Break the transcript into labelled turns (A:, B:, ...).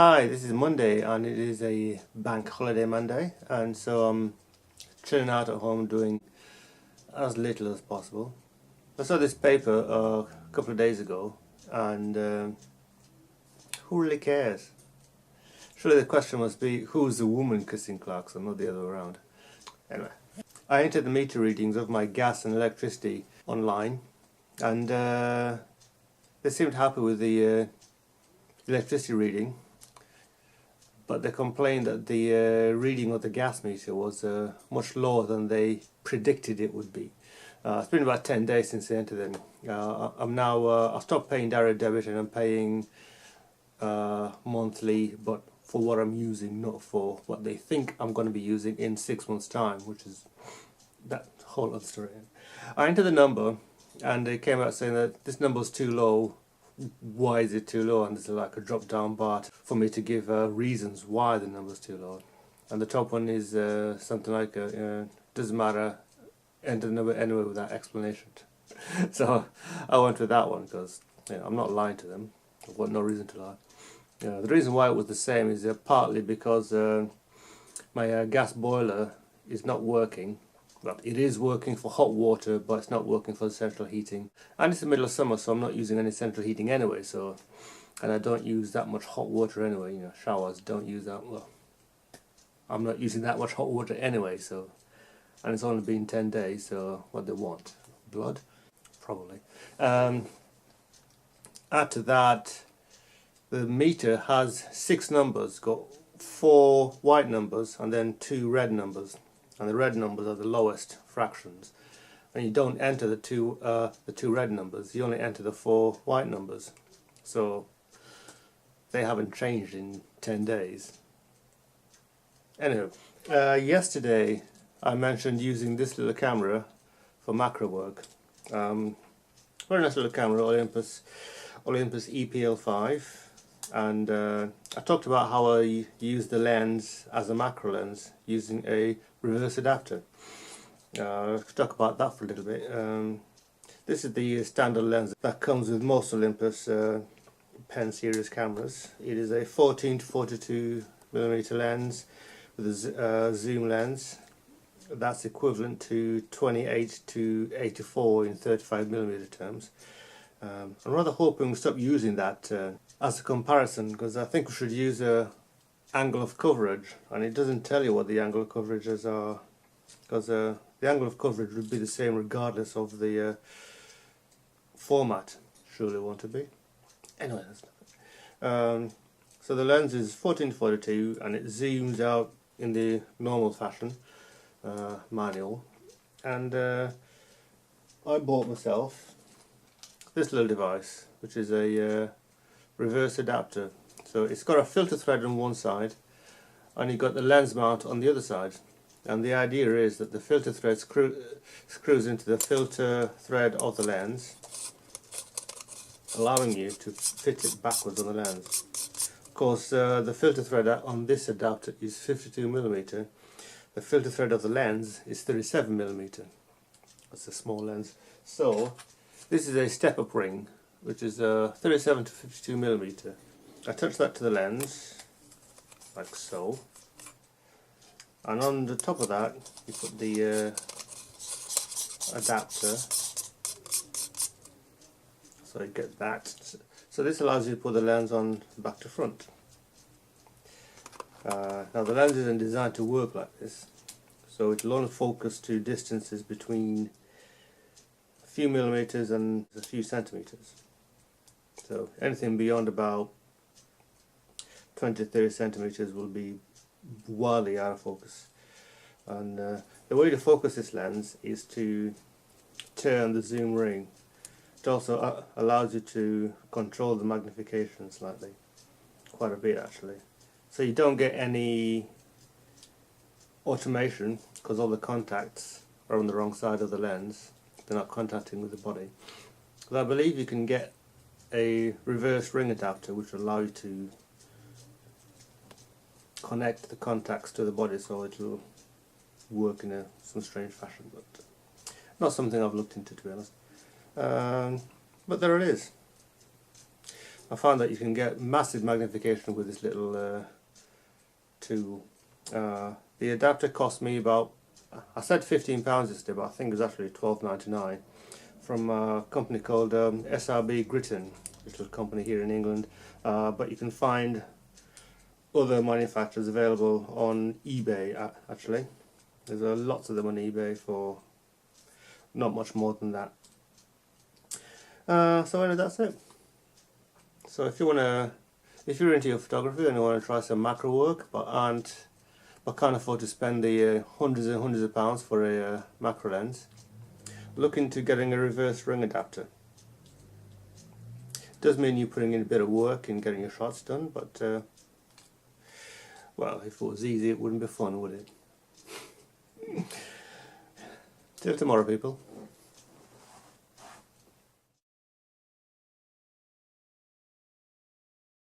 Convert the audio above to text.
A: Hi, this is Monday and it is a bank holiday Monday, and so I'm chilling out at home doing as little as possible. I saw this paper a couple of days ago, and who really cares? Surely the question must be, who's the woman kissing Clarkson, not the other way around. Anyway, I entered the meter readings of my gas and electricity online, and they seemed happy with the electricity reading, but they complained that the reading of the gas meter was much lower than they predicted it would be. It's been about 10 days since I entered them. I'm now, I've stopped paying direct debit and I'm paying monthly, but for what I'm using, not for what they think I'm going to be using in 6 months' time, which is that whole other story. I entered the number and they came out saying that this number is too low. Why is it too low? And there's like a drop down bar for me to give reasons why the number's too low. And the top one is something like doesn't matter, enter the number anyway without explanation. So I went with that one because I'm not lying to them. I've got no reason to lie. The reason why it was the same is partly because my gas boiler is not working. Well, it is working for hot water, but it's not working for central heating. And it's the middle of summer, so I'm not using any central heating anyway. And I don't use that much hot water anyway. Showers don't use that. Well, I'm not using that much hot water anyway. So, and it's only been 10 days. So, what they want? Blood, probably. Add to that, the meter has 6 numbers. Got 4 white numbers and then 2 red numbers. And the red numbers are the lowest fractions. And you don't enter the two red numbers, you only enter the 4 white numbers. So they haven't changed in 10 days. Anyway, yesterday I mentioned using this little camera for macro work. Very nice little camera, Olympus EPL5. And I talked about how I use the lens as a macro lens using a reverse adapter. Let's talk about that for a little bit. This is the standard lens that comes with most Olympus pen series cameras. It is a 14 to 42 millimeter lens with a zoom lens. That's equivalent to 28 to 84 in 35 millimeter terms. I'm rather hoping we stop using that as a comparison, because I think we should use a angle of coverage, and it doesn't tell you what the angle of coverages are, because the angle of coverage would be the same regardless of the format. Surely want to be. Anyway, that's so the lens is 14-42 and it zooms out in the normal fashion, manual. And I bought myself this little device, which is a reverse adapter. So it's got a filter thread on one side and you've got the lens mount on the other side, and the idea is that the filter thread screws into the filter thread of the lens, allowing you to fit it backwards on the lens. Of course, the filter thread on this adapter is 52 millimeter. The filter thread of the lens is 37 millimeter. That's a small lens. So this is a step-up ring, which is 37 to 52 millimeter. I touch that to the lens, like so, and on the top of that you put the adapter, so you get that. So this allows you to put the lens on back to front. Now the lens isn't designed to work like this, so it will only focus to distances between a few millimeters and a few centimeters. So anything beyond about 20 to 30 centimeters will be wildly out of focus. And the way to focus this lens is to turn the zoom ring. It also allows you to control the magnification slightly, quite a bit actually. So you don't get any automation because all the contacts are on the wrong side of the lens. They're not contacting with the body. But I believe you can get a reverse ring adapter which will allow you to connect the contacts to the body, so it will work in some strange fashion, but not something I've looked into, to be honest. But there it is. I found that you can get massive magnification with this little tool. The adapter cost me about, I said £15 yesterday, but I think it was actually £12.99 from a company called SRB Gritton, a little company here in England. But you can find other manufacturers available on eBay actually. There's lots of them on eBay for not much more than that. So anyway, that's it. So if you're into your photography and you want to try some macro work but can't afford to spend the hundreds and hundreds of pounds for a macro lens, look into getting a reverse ring adapter. It does mean you're putting in a bit of work in getting your shots done, but well, if it was easy it wouldn't be fun, would it? Till tomorrow, people.